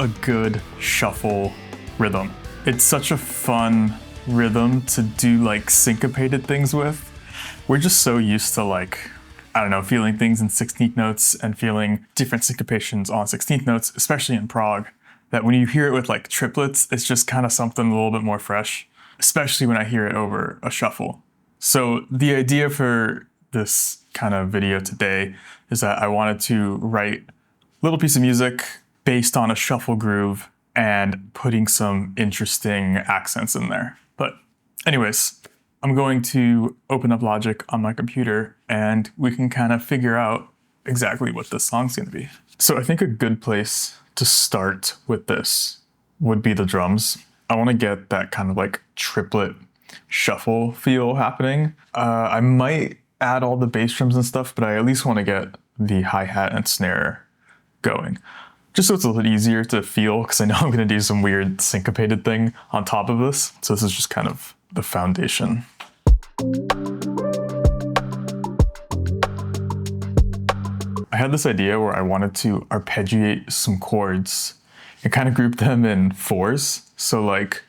a good shuffle rhythm. It's such a fun rhythm to do like syncopated things with. We're just so used to like, I don't know, feeling things in 16th notes and feeling different syncopations on 16th notes, especially in Prog, that when you hear it with like triplets, it's just kind of something a little bit more fresh, especially when I hear it over a shuffle. So the idea for this kind of video today is that I wanted to write a little piece of music based on a shuffle groove and putting some interesting accents in there. But anyways, I'm going to open up Logic on my computer and we can kind of figure out exactly what this song's gonna be. So I think a good place to start with this would be the drums. I wanna get that kind of like triplet shuffle feel happening. I might add all the bass drums and stuff, but I at least wanna get the hi-hat and snare going. Just so it's a little easier to feel, because I know I'm gonna do some weird syncopated thing on top of this. So this is just kind of the foundation. I had this idea where I wanted to arpeggiate some chords and kind of group them in fours. So like,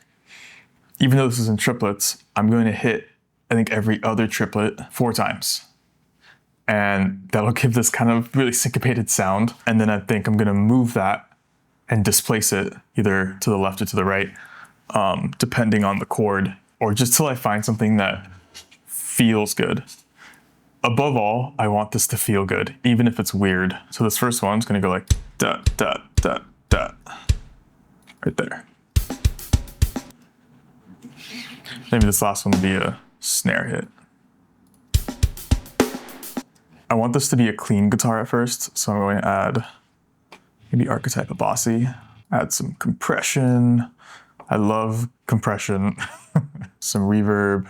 even though this is in triplets, I'm going to hit, I think, every other triplet 4 times. And that'll give this kind of really syncopated sound. And then I think I'm gonna move that and displace it either to the left or to the right, depending on the chord, or just till I find something that feels good. Above all, I want this to feel good, even if it's weird. So this first one's gonna go like da, da, da, da, right there. Maybe this last one will be a snare hit. I want this to be a clean guitar at first, so I'm going to add maybe archetype of bossy, add some compression. I love compression. Some reverb.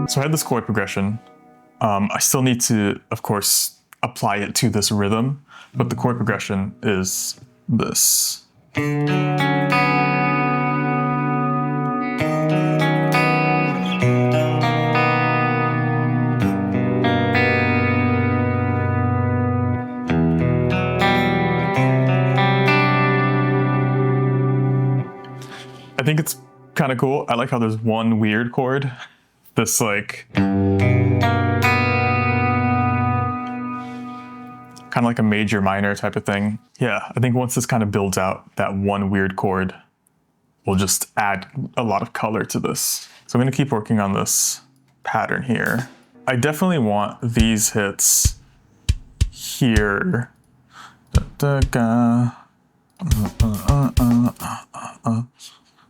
So I had this chord progression. I still need to, of course, apply it to this rhythm, but the chord progression is this. I think it's kind of cool. I like how there's one weird chord. This like, kind of like a major minor type of thing. Yeah, I think once this kind of builds out, that one weird chord will just add a lot of color to this. So I'm gonna keep working on this pattern here. I definitely want these hits here.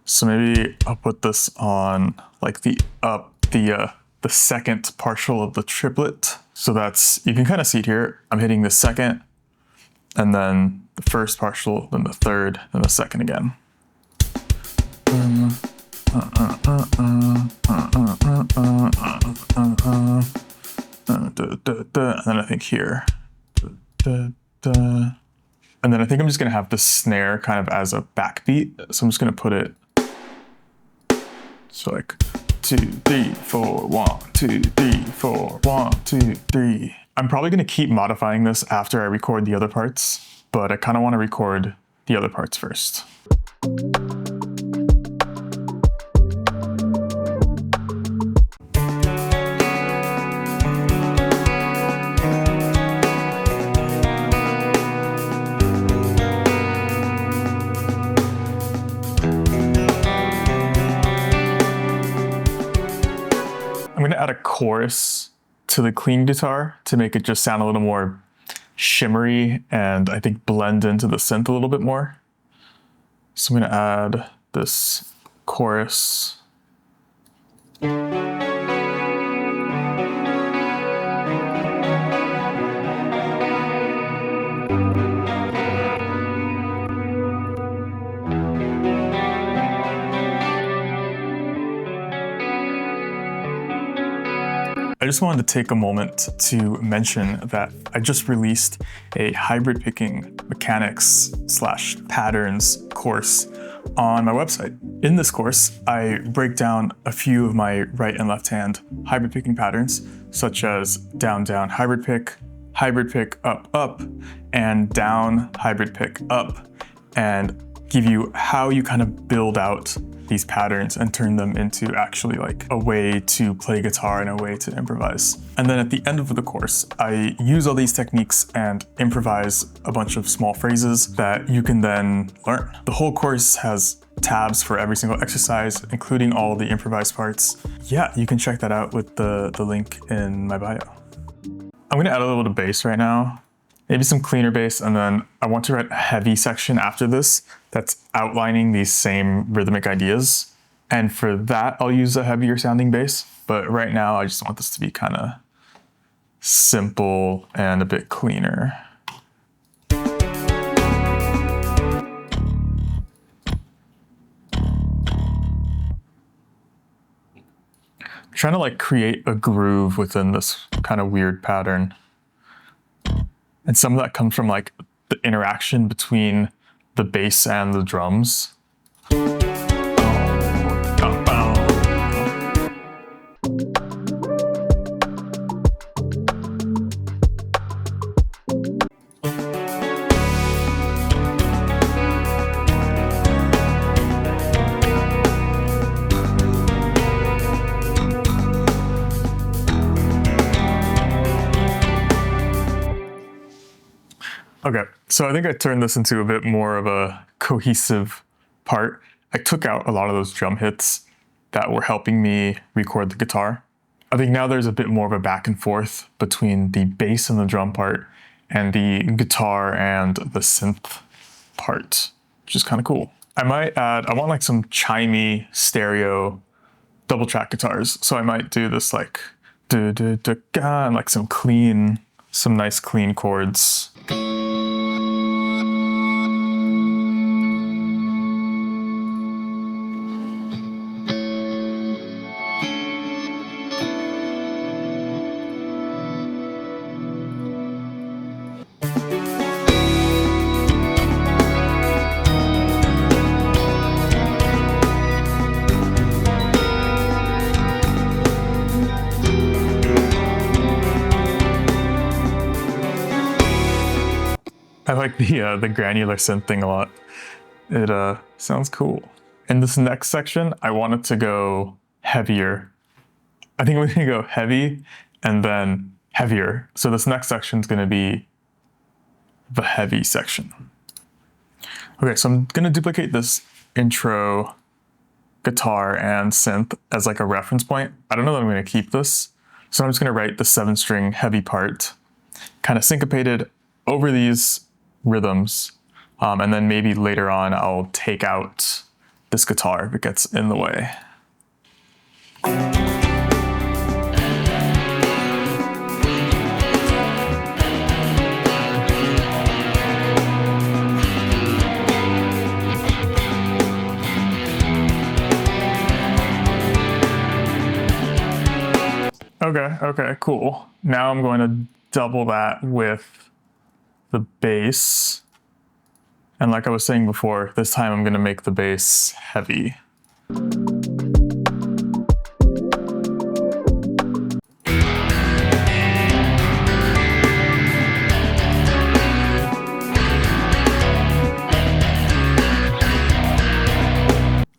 So maybe I'll put this on like the second partial of the triplet. So that's, you can kind of see it here. I'm hitting the second, and then the first partial, then the third, then the second again. And then I think here. And then I think I'm just gonna have the snare kind of as a backbeat. So I'm just gonna put it, so like 2, 3, 4, 1, 2, 3, 4, 1, 2, 3. I'm probably gonna keep modifying this after I record the other parts, but I kind of want to record the other parts first. I'm gonna add a chorus to the clean guitar to make it just sound a little more shimmery and I think blend into the synth a little bit more. So I'm gonna add this chorus. I just wanted to take a moment to mention that I just released a hybrid picking mechanics / patterns course on my website. In this course, I break down a few of my right and left hand hybrid picking patterns, such as down, down, hybrid pick, up, up, and down, hybrid pick, up, and give you how you kind of build out these patterns and turn them into actually like a way to play guitar and a way to improvise. And then at the end of the course, I use all these techniques and improvise a bunch of small phrases that you can then learn. The whole course has tabs for every single exercise, including all the improvised parts. Yeah, you can check that out with the link in my bio. I'm gonna add a little bit of bass right now, maybe some cleaner bass, and then I want to write a heavy section after this that's outlining these same rhythmic ideas. And for that, I'll use a heavier sounding bass, but right now I just want this to be kind of simple and a bit cleaner. I'm trying to like create a groove within this kind of weird pattern. And some of that comes from like the interaction between the bass and the drums. Okay, so I think I turned this into a bit more of a cohesive part. I took out a lot of those drum hits that were helping me record the guitar. I think now there's a bit more of a back and forth between the bass and the drum part and the guitar and the synth part, which is kind of cool. I want like some chimey stereo double track guitars. So I might do this like and like some nice clean chords. I like the granular synth thing a lot. It sounds cool. In this next section, I want it to go heavier. I think we're gonna go heavy and then heavier. So this next section is gonna be the heavy section. Okay, so I'm gonna duplicate this intro guitar and synth as like a reference point. I don't know that I'm gonna keep this. So I'm just gonna write the 7-string heavy part, kind of syncopated over these rhythms. And then maybe later on, I'll take out this guitar if it gets in the way. Okay, cool. Now I'm going to double that with the bass. And like I was saying before, this time I'm going to make the bass heavy.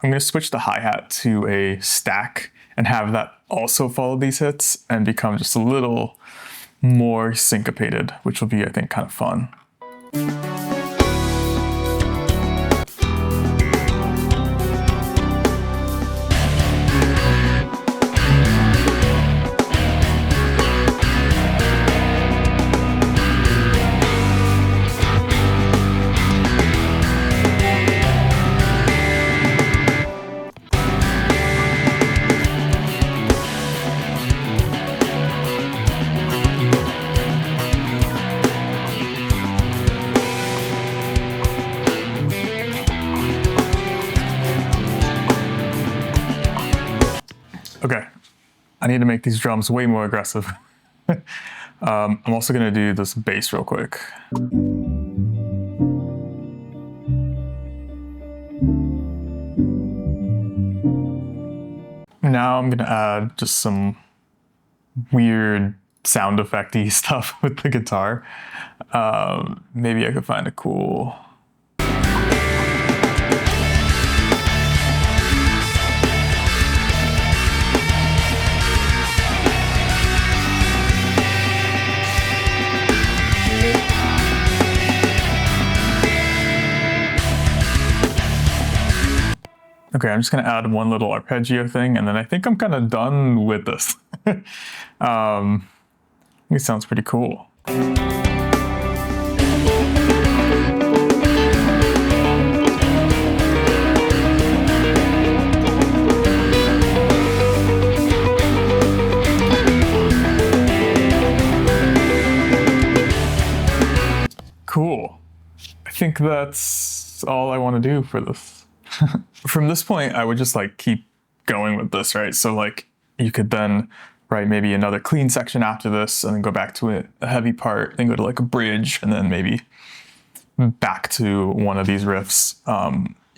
I'm going to switch the hi-hat to a stack and have that also follow these hits and become just a little more syncopated, which will be, I think, kind of fun. Okay, I need to make these drums way more aggressive. I'm also gonna do this bass real quick. Now I'm gonna add just some weird sound effect-y stuff with the guitar. Maybe I could find a cool... Okay, I'm just gonna add one little arpeggio thing, and then I think I'm kind of done with this. It sounds pretty cool. Cool. I think that's all I want to do for this. From this point, I would just like keep going with this, right? So like you could then write maybe another clean section after this and then go back to a heavy part, then go to like a bridge and then maybe back to one of these riffs.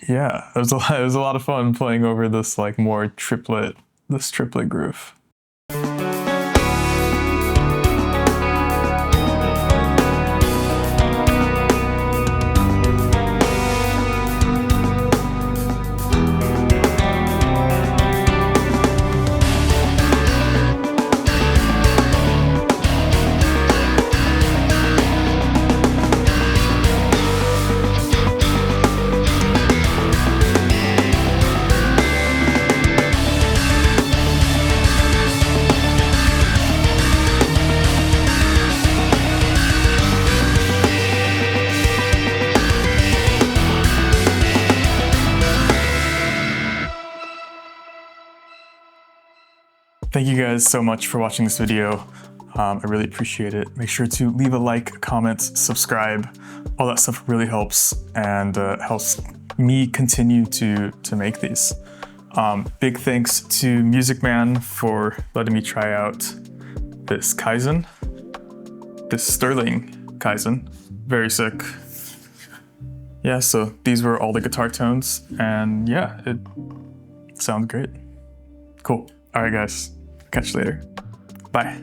Yeah, it was a lot of fun playing over this like more triplet groove. Thank you guys so much for watching this video. I really appreciate it. Make sure to leave a like, comment, subscribe. All that stuff really helps and helps me continue to make these. Big thanks to Music Man for letting me try out this Kaizen, this Sterling Kaizen. Very sick. Yeah, so these were all the guitar tones, and yeah, it sounds great. Cool. All right, guys. Catch you later. Bye.